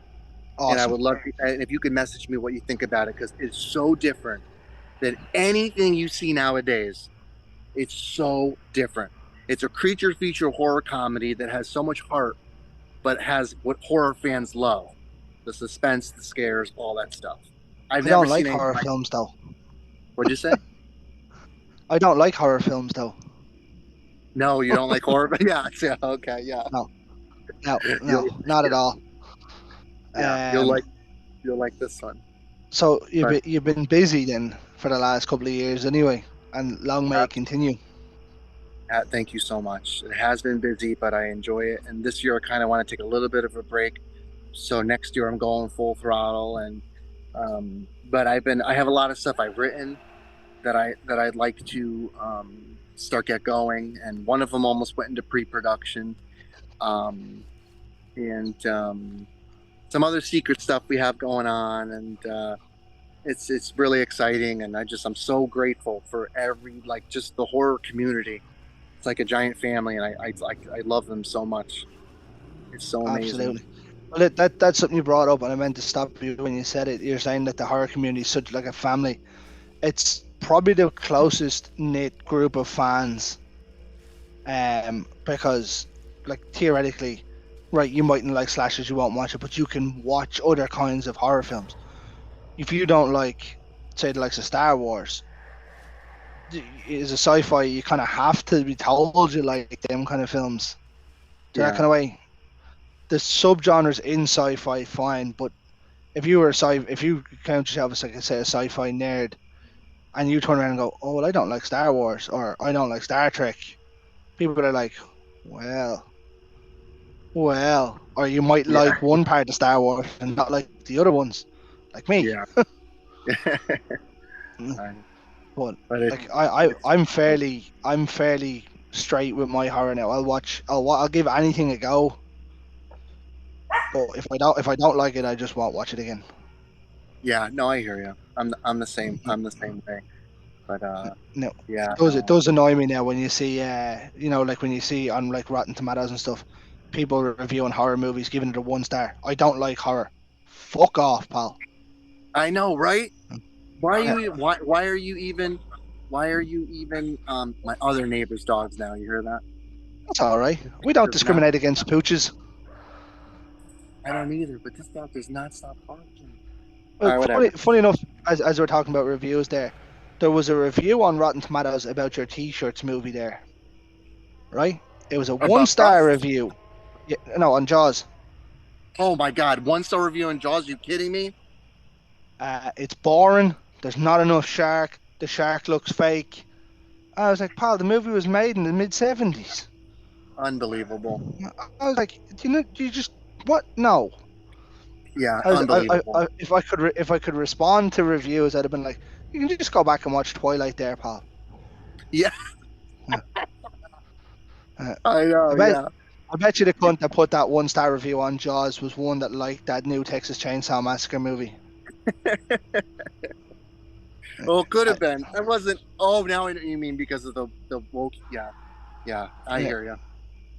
and I Awesome. would love to, and if you could message me what you think about it because it's so different than anything you see nowadays. It's so different. It's a creature feature horror comedy that has so much heart, but has what horror fans love: the suspense, the scares, all that stuff. I've I never don't seen like anything horror like. films though. What'd you say? I don't like horror films though. No, you don't like horror. Yeah, yeah, okay, yeah. No, no, You'll, no, not at yeah, all. yeah. You'll Um, like you'll like this one. so But you've been busy then for the last couple of years anyway, and long may it continue. thank you so much. It has been busy, but I enjoy it. And this year, I kind of want to take a little bit of a break. So next year, I'm going full throttle. And but I have a lot of stuff I've written that I'd like to start get going. And one of them almost went into pre-production. Um, and some other secret stuff we have going on. And it's really exciting. And I'm so grateful for just the horror community. It's like a giant family, and I love them so much. It's so amazing. Absolutely. Well, that's something you brought up, and I meant to stop you when you said it. You're saying that the horror community is such like a family. It's probably the closest knit group of fans, because like theoretically, right, you mightn't like slashers, you won't watch it, but you can watch other kinds of horror films. If you don't like, say, the likes of Star Wars, is a sci-fi, you kind of have to be told you like them kind of films. So that Yeah, kind of way, the subgenres in sci-fi, fine, but if you count yourself as like say a sci-fi nerd, and you turn around and go, "Oh well, I don't like Star Wars," or "I don't like Star Trek," people are like, "Well, or you might yeah, like one part of Star Wars and not like the other ones, like me." yeah. I- But but like it's I'm fairly straight with my horror now. I'll give anything a go, but if I don't like it, I just won't watch it again. yeah. No, I hear you. I'm the same. I'm the same way. But No, yeah, it no. does annoy me now when you see like when you see on like Rotten Tomatoes and stuff, people reviewing horror movies giving it a 1 star. I don't like horror. Fuck off, pal. I know, right? Why are Yeah, you? Why are you even? Why are you even? My other neighbor's dogs now. You hear that? that's all right. We don't Does not. discriminate against pooches. I don't either. But this dog does not stop barking. All Well, right, whatever. funny enough, as we're talking about reviews there was a review on Rotten Tomatoes about your T-shirts movie there, right? It was a one About star Rust? review. Yeah, no, on Jaws. Oh my God! 1 star review on Jaws? You kidding me? It's boring. There's not enough shark. The shark looks fake. I was like, pal, the movie was made in the mid 70s. Unbelievable. I was like, do you just what? No. Yeah, unbelievable. If I could respond to reviews, I'd have been like, you can just go back and watch Twilight there, pal. Yeah, Yeah. Uh, I know. I bet Yeah. I bet you the cunt that put that 1 star review on Jaws was one that liked that new Texas Chainsaw Massacre movie. Well, it could I, have been. It wasn't. Oh, now I know what you mean because of the woke. Yeah, yeah. I yeah, hear you.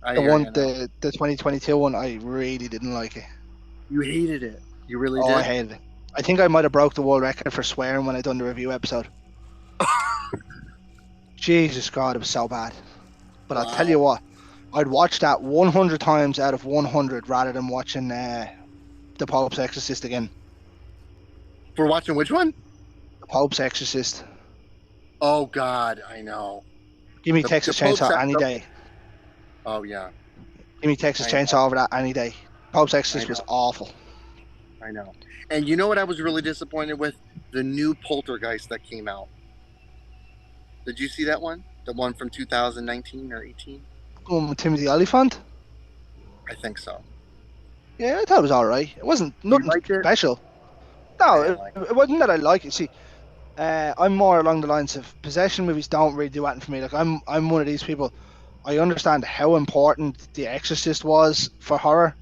I hear you now. the 2022 one, I really didn't like it. You hated it. You really Oh, I did. hated it. I think I might have broke the world record for swearing when I done the review episode. Jesus God, it was so bad. But I'll tell you Wow. what, I'd watch that 100 times out of 100 rather than watching The Pope's Exorcist again. For watching which one? The Pope's Exorcist. Oh God, I know. Give me The Texas Pope's. Chainsaw any day. Oh yeah, Give me Texas I know. Chainsaw over that any day. Pope's I Exorcist was know. awful. I know. And you know what I was really disappointed with? The new Poltergeist that came out. Did you see that one? The one from 2019 or 18? Going with Timothy Oliphant. I think so. Yeah, I thought it was all right. It wasn't You nothing liked it? special. I No, didn't it, like it wasn't that I like it. See, I'm more along the lines of possession movies don't really do anything for me. Like I'm one of these people. I understand how important The Exorcist was for horror,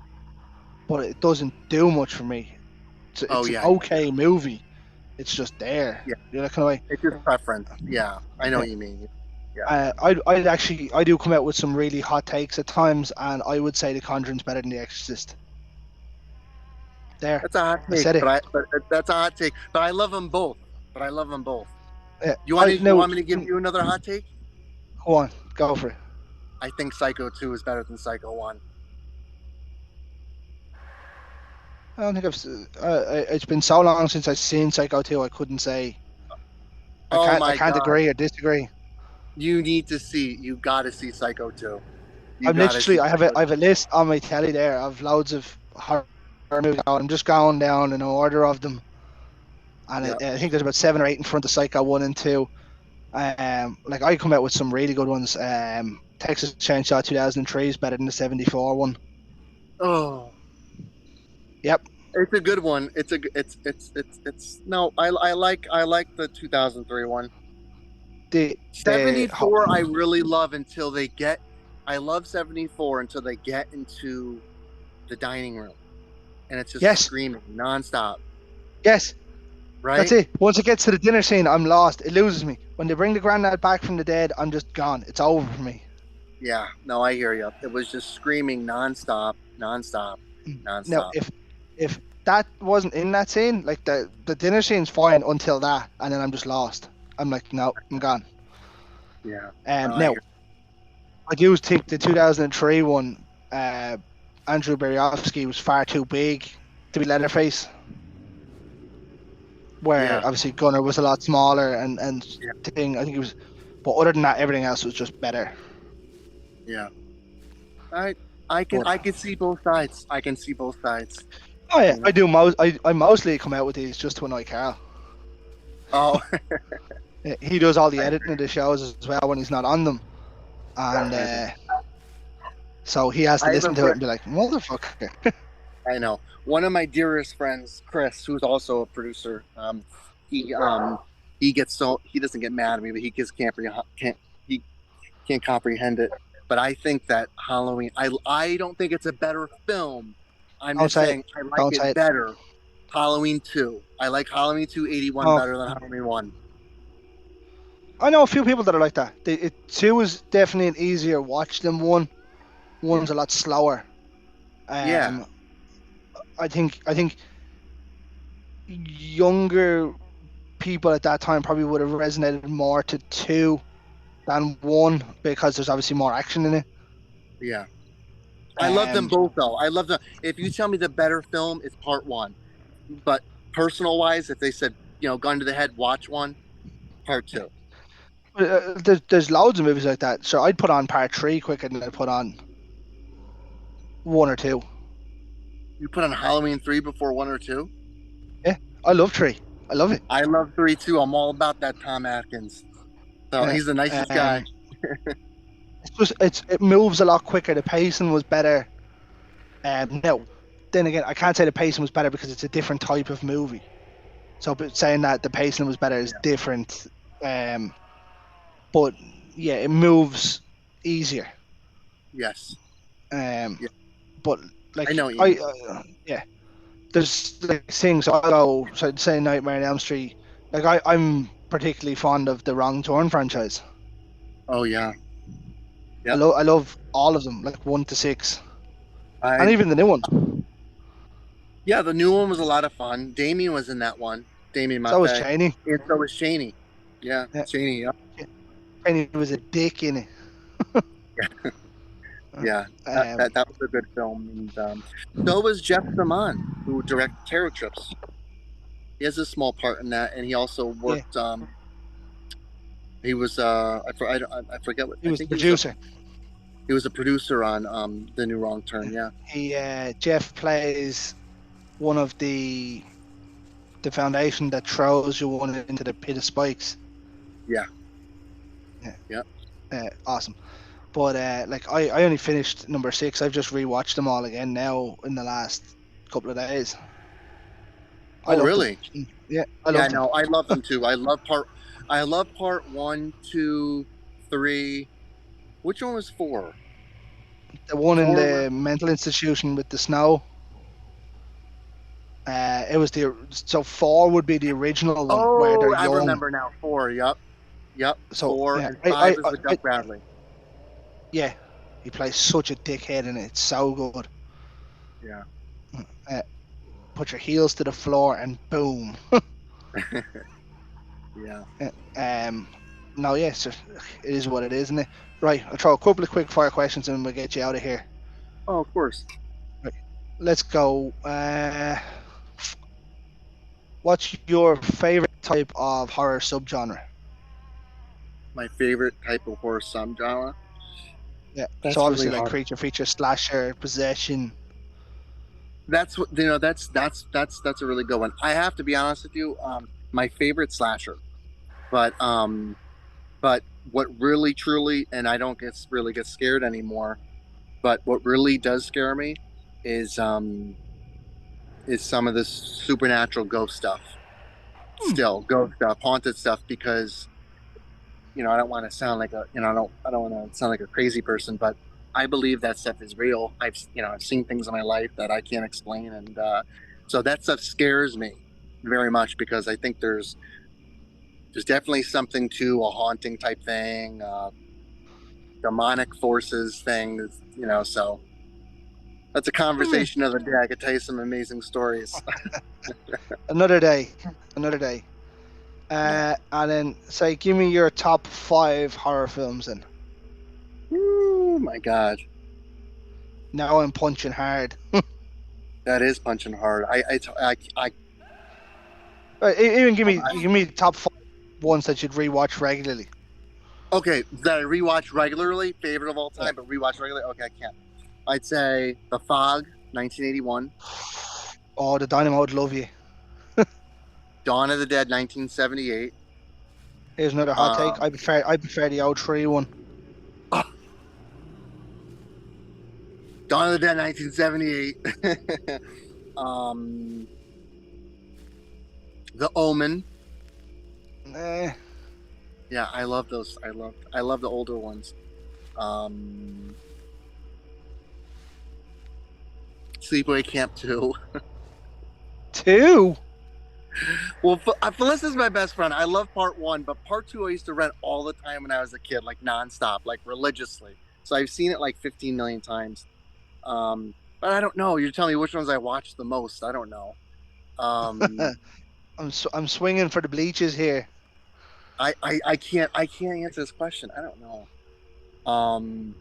but it doesn't do much for me. it. Oh It's an yeah, okay movie. It's just there. yeah. You know, kind of way. It's just preference. Yeah, I know Yeah. what you mean. Yeah, I do come out with some really hot takes at times, and I would say The Conjuring's better than The Exorcist. There, that's a hot I take, said it. but that's a hot take. But I love them both. But I love them both. Yeah, You want I to? You no. want me to give you another hot take? Go on, go for it. I think Psycho 2 is better than Psycho 1. I don't think it's been so long since I've seen Psycho 2. I couldn't say. Oh I my can't god. agree or disagree. You need to see. You got to see Psycho 2. You I'm got to see literally Psycho I have 2. a list on my telly there of loads of horror movies. I'm just going down in order of them, and Yeah. I think there's about 7 or 8 in front of Psycho 1 and 2. Like I come out with some really good ones. Texas Chainsaw 2003 is better than the 74 one. Oh, Yep. it's a good one. It's no. I like the 2003 one. The 74 I really love until they get. I love 74 until they get into the dining room and it's just yes, screaming nonstop. yes, that's Right? it. Once it gets to the dinner scene, I'm lost. It loses me. When they bring the granddad back from the dead, I'm just gone. It's over for me. Yeah. No, I hear you. It was just screaming nonstop, nonstop, Now, nonstop. if that wasn't in that scene, like the dinner scene's fine until that, and then I'm just lost. I'm like, no, I'm gone. Yeah. No, I Now hear. I do think the 2003 one, Andrew Berezovsky was far too big to be Leatherface. Where Yeah. obviously Gunner was a lot smaller and Yeah. thing. I think it was, but other than that, everything else was just better. Yeah. I I can But I can see both sides. I can see both sides. oh yeah, You I know. do. I mostly come out with these just to annoy Carl. Oh, Yeah, he does all the I editing of the shows as well when he's not on them, and I, so he has to I have a listen to it friend. and be like, "Motherfucker." I know one of my dearest friends, Chris, who's also a producer. He he gets so he doesn't get mad at me, but he just he can't comprehend it. But I think that Halloween. I don't think it's a better film. I'm Don't just say it. saying I like Don't say it it. better. Halloween 2. I like Halloween 2 81 No, better than Halloween 1. I know a few people that are like that. Two is definitely an easier watch than one. Yeah. One's a lot slower. Yeah. Um, I think younger people at that time probably would have resonated more to two than one because there's obviously more action in it. Yeah. I love them Um, both though. I love them. If you tell me the better film is part one, but personal wise, if they said, gun to the head, watch one, part two. there's loads of movies like that. So I'd put on part three quicker than I'd put on one or two. You put on Halloween 3 before 1 or 2? Yeah, I love three. I love it. I love 3 too. I'm all about that Tom Atkins. So Yeah. he's the nicest guy. Um, it moves a lot quicker. The pacing was better. No, then again, I can't say the pacing was better because it's a different type of movie. So, but saying that the pacing was better is Yeah. different. But yeah, it moves easier. Yes. Um, Yeah. but I like know what you mean. yeah, there's like things I go. So say Nightmare on Elm Street. Like I'm particularly fond of the Wrong Turn franchise. Oh yeah. I Yep. love all of them, like 1 to 6, and I even the new one. Yeah, the new one was a lot of fun. Damien was in that one. Damien So was Maffei. Cheney. And so was Shaney. Yeah, Yeah, Shaney. Yeah. Cheney was a dick in it. Yeah, that, Um, that, that was a good film. And so was Jeff Saman, who directed Terror Trips. He has a small part in that, and he also yeah, worked. He was I forget what he I was the think he was a producer. he was a producer on the New Wrong Turn. Yeah, He Jeff plays one of the foundation that throws you one into the pit of spikes. yeah, Yeah, yeah. awesome. But like I only finished number 6. I've just rewatched them all again now in the last couple of days. I Oh, loved them. really? Yeah, I Yeah, loved them. no, I love them too. I love part 1, 2, 3. Which one was 4? The one in 4. the mental institution with the snow. It was so 4 would be the original one where they're Oh, I young. remember now. 4. Yep. Yep. So 4 yeah, and 5 is with Doug Bradley. yeah, he plays such a dickhead in it. It's so good. Yeah. Uh, put your heels to the floor and boom. Yeah. um, no, yes, it is what it is, isn't it? Right, I'll throw a couple of quick fire questions and we'll get you out of here. Oh, of course. Right, let's go. What's your favorite type of horror subgenre? My favorite type of horror subgenre. Yeah, so That's really obviously like hard. creature feature, slasher, possession. That's what that's a really good one. I have to be honest with you. My favorite slasher, but what really truly, and I don't really get scared anymore. But what really does scare me is some of this supernatural ghost stuff. Hmm. Still ghost stuff, haunted stuff, because I don't want to sound like I don't want to sound like a crazy person, but I believe that stuff is real. I've seen things in my life that I can't explain, and so that stuff scares me very much, because I think there's definitely something to a haunting type thing, demonic forces things, so that's a Hmm. conversation of the day. I could tell you some amazing stories. Another day, another day. Yeah. And then say, give me your top 5 horror films. Then Oh my God, now I'm punching hard. that is punching hard. Right, even I give me top 5 ones that you'd rewatch regularly. okay, that I rewatch regularly, favorite of all Yeah. time, but rewatch regularly. Okay, I can't. I'd say The Fog, 1981, Oh, the Dynamo would love you. Dawn of the Dead, 1978. Here's another hot take. Um, I prefer the old 3 one. Dawn of the Dead, 1978. um, The Omen. Eh, Yeah, I love those. I love the older ones. Um, Sleepaway Camp 2. 2. Well, Felicity's my best friend. I love part 1, but part 2 I used to rent all the time when I was a kid, like nonstop, like religiously. So I've seen it like 15 million times. But I don't know. You're telling me which ones I watched the most. I don't know. Um, I'm swinging for the bleachers here. I can't answer this question. I don't know. Um,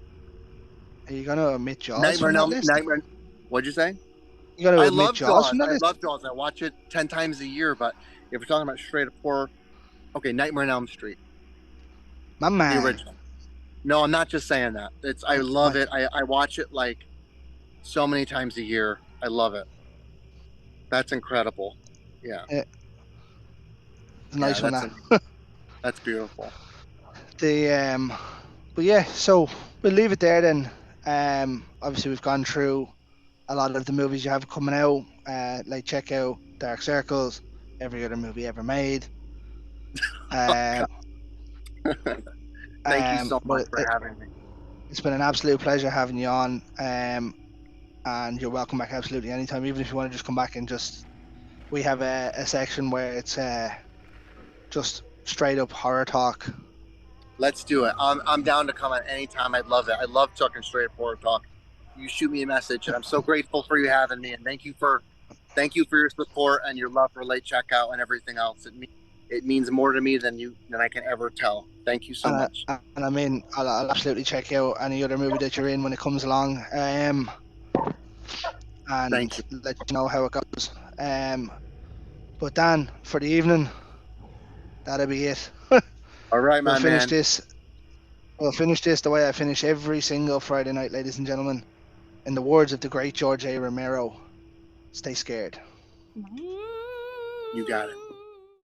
Are you gonna omit Jaws Nightmare from on that Elm list? Nightmare. What'd you say? You gonna I admit love Jaws Jaws. from that I list? love Jaws. I watch it 10 times a year. But if we're talking about straight up horror, okay, Nightmare on Elm Street, My the man. original. No, I'm not just saying that. I love My, it. I watch it like so many times a year. I love it. That's incredible. Yeah, it's a yeah. nice one that. That's beautiful. The but yeah, so we'll leave it there then. Obviously we've gone through a lot of the movies you have coming out. Like check out Dark Circles, every other movie ever made. Oh, Um, God. Thank you so much but for having me. it's been an absolute pleasure having you on. And you're welcome back absolutely anytime. Even if you want to just come back and just we have a section where it's just straight up horror talk. Let's do it. I'm down to come on anytime. I'd love it. I love talking straight forward talk. You shoot me a message, and I'm so grateful for you having me. And thank you for your support and your love for late checkout and everything else. It means more to me than I can ever tell. Thank you so much. And I mean, I'll absolutely check out any other movie that you're in when it comes along. Thank And you. let you know how it goes. But Dan, for the evening, that'll be it. All right, we'll my finish man. this. We'll finish this the way I finish every single Friday night, ladies and gentlemen. In the words of the great George A. Romero, stay scared. You got it.